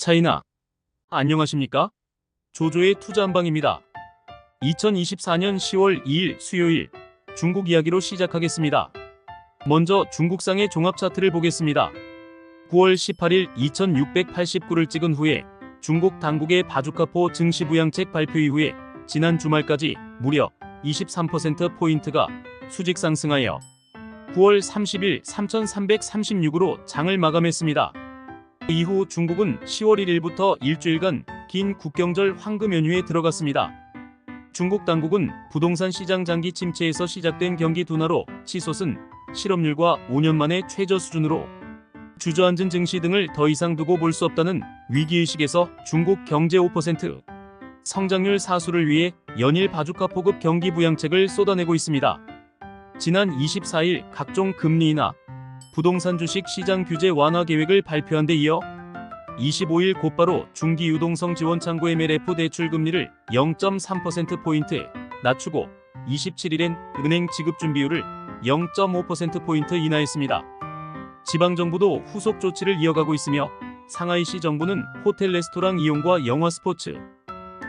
차이나. 안녕하십니까? 조조의 투자한방입니다. 2024년 10월 2일 수요일 중국 이야기로 시작하겠습니다. 먼저 중국상의 종합 차트를 보겠습니다. 9월 18일 2689를 찍은 후에 중국 당국의 바주카포 증시 부양책 발표 이후에 지난 주말까지 무려 23%포인트가 수직 상승하여 9월 30일 3336으로 장을 마감했습니다. 이후 중국은 10월 1일부터 일주일간 긴 국경절 황금 연휴에 들어갔습니다. 중국 당국은 부동산 시장 장기 침체에서 시작된 경기 둔화로 치솟은 실업률과 5년 만에 최저 수준으로 주저앉은 증시 등을 더 이상 두고 볼 수 없다는 위기의식에서 중국 경제 5% 성장률 사수를 위해 연일 바주카포급 경기 부양책을 쏟아내고 있습니다. 지난 24일 각종 금리 인하, 부동산 주식 시장 규제 완화 계획을 발표한 데 이어 25일 곧바로 중기 유동성 지원 창구 MLF 대출 금리를 0.3%포인트 낮추고 27일엔 은행 지급 준비율을 0.5%포인트 인하했습니다. 지방정부도 후속 조치를 이어가고 있으며 상하이시 정부는 호텔 레스토랑 이용과 영화 스포츠,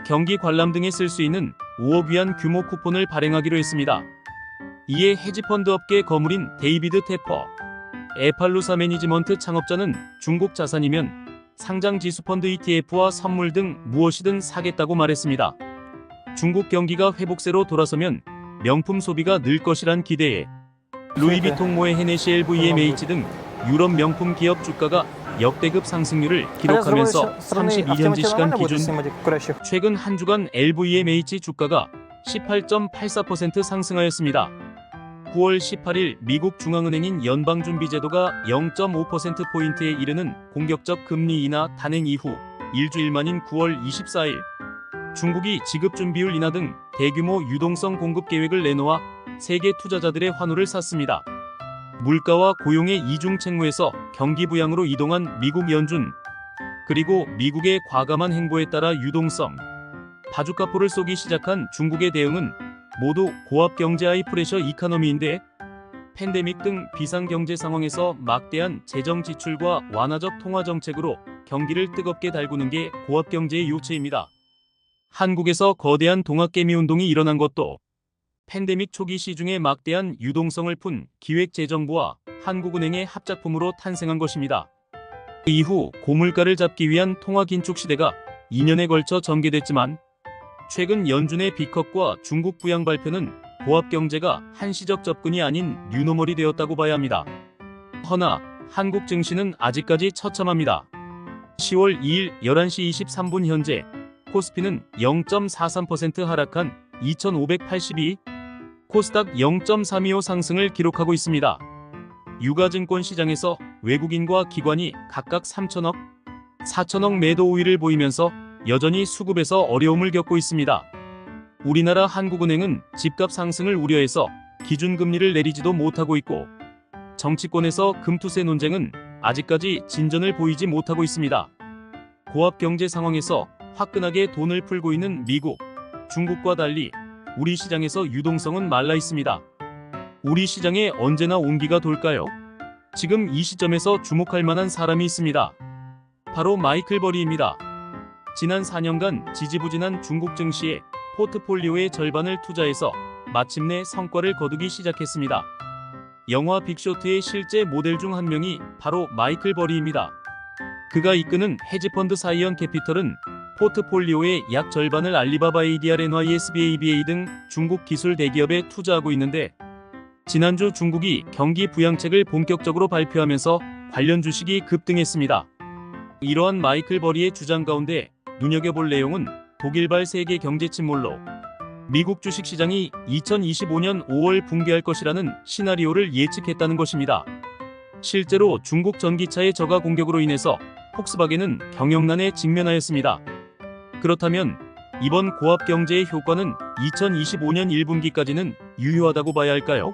경기 관람 등에 쓸 수 있는 5억 위안 규모 쿠폰을 발행하기로 했습니다. 이에 헤지펀드 업계 거물인 데이비드 테퍼, 에팔루사 매니지먼트 창업자는 중국 자산이면 상장 지수펀드 ETF와 선물 등 무엇이든 사겠다고 말했습니다. 중국 경기가 회복세로 돌아서면 명품 소비가 늘 것이란 기대에 루이비통 모에 헤네시 LVMH 등 유럽 명품 기업 주가가 역대급 상승률을 기록하면서 32현지 시간 기준 최근 한 주간 LVMH 주가가 18.84% 상승하였습니다. 9월 18일 미국 중앙은행인 연방준비제도가 0.5%포인트에 이르는 공격적 금리 인하 단행 이후 일주일 만인 9월 24일 중국이 지급준비율 인하 등 대규모 유동성 공급 계획을 내놓아 세계 투자자들의 환호를 샀습니다. 물가와 고용의 이중 책무에서 경기 부양으로 이동한 미국 연준, 그리고 미국의 과감한 행보에 따라 유동성, 바주카포를 쏘기 시작한 중국의 대응은 모두 고압 경제 하이프레셔 이카노미인데 팬데믹 등 비상경제 상황에서 막대한 재정 지출과 완화적 통화 정책으로 경기를 뜨겁게 달구는 게 고압 경제의 요체입니다. 한국에서 거대한 동학개미 운동이 일어난 것도 팬데믹 초기 시중에 막대한 유동성을 푼 기획재정부와 한국은행의 합작품으로 탄생한 것입니다. 이후 고물가를 잡기 위한 통화 긴축 시대가 2년에 걸쳐 전개됐지만 최근 연준의 B컵과 중국 부양 발표는 고압 경제가 한시적 접근이 아닌 뉴노멀이 되었다고 봐야 합니다. 허나 한국 증시는 아직까지 처참합니다. 10월 2일 11시 23분 현재 코스피는 0.43% 하락한 2582, 코스닥 0.325 상승을 기록하고 있습니다. 유가증권 시장에서 외국인과 기관이 각각 3천억, 4천억 매도 우위를 보이면서 여전히 수급에서 어려움을 겪고 있습니다. 우리나라 한국은행은 집값 상승을 우려해서 기준금리를 내리지도 못하고 있고 정치권에서 금투세 논쟁은 아직까지 진전을 보이지 못하고 있습니다. 고압 경제 상황에서 화끈하게 돈을 풀고 있는 미국, 중국과 달리 우리 시장에서 유동성은 말라 있습니다. 우리 시장에 언제나 온기가 돌까요? 지금 이 시점에서 주목할 만한 사람이 있습니다. 바로 마이클 버리입니다. 지난 4년간 지지부진한 중국 증시에 포트폴리오의 절반을 투자해서 마침내 성과를 거두기 시작했습니다. 영화 빅쇼트의 실제 모델 중 한 명이 바로 마이클 버리입니다. 그가 이끄는 헤지펀드 사이언 캐피털은 포트폴리오의 약 절반을 알리바바 ADR, NYSB, ABA 등 중국 기술 대기업에 투자하고 있는데 지난주 중국이 경기 부양책을 본격적으로 발표하면서 관련 주식이 급등했습니다. 이러한 마이클 버리의 주장 가운데 눈여겨볼 내용은 독일발 세계 경제 침몰로 미국 주식시장이 2025년 5월 붕괴할 것이라는 시나리오를 예측했다는 것입니다. 실제로 중국 전기차의 저가 공격으로 인해서 폭스바겐은 경영난에 직면하였습니다. 그렇다면 이번 고압 경제의 효과는 2025년 1분기까지는 유효하다고 봐야 할까요?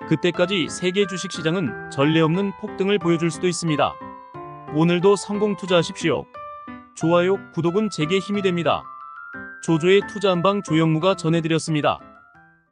그때까지 세계 주식시장은 전례 없는 폭등을 보여줄 수도 있습니다. 오늘도 성공 투자하십시오. 좋아요, 구독은 제게 힘이 됩니다. 조조의 투자한방 조영무가 전해드렸습니다.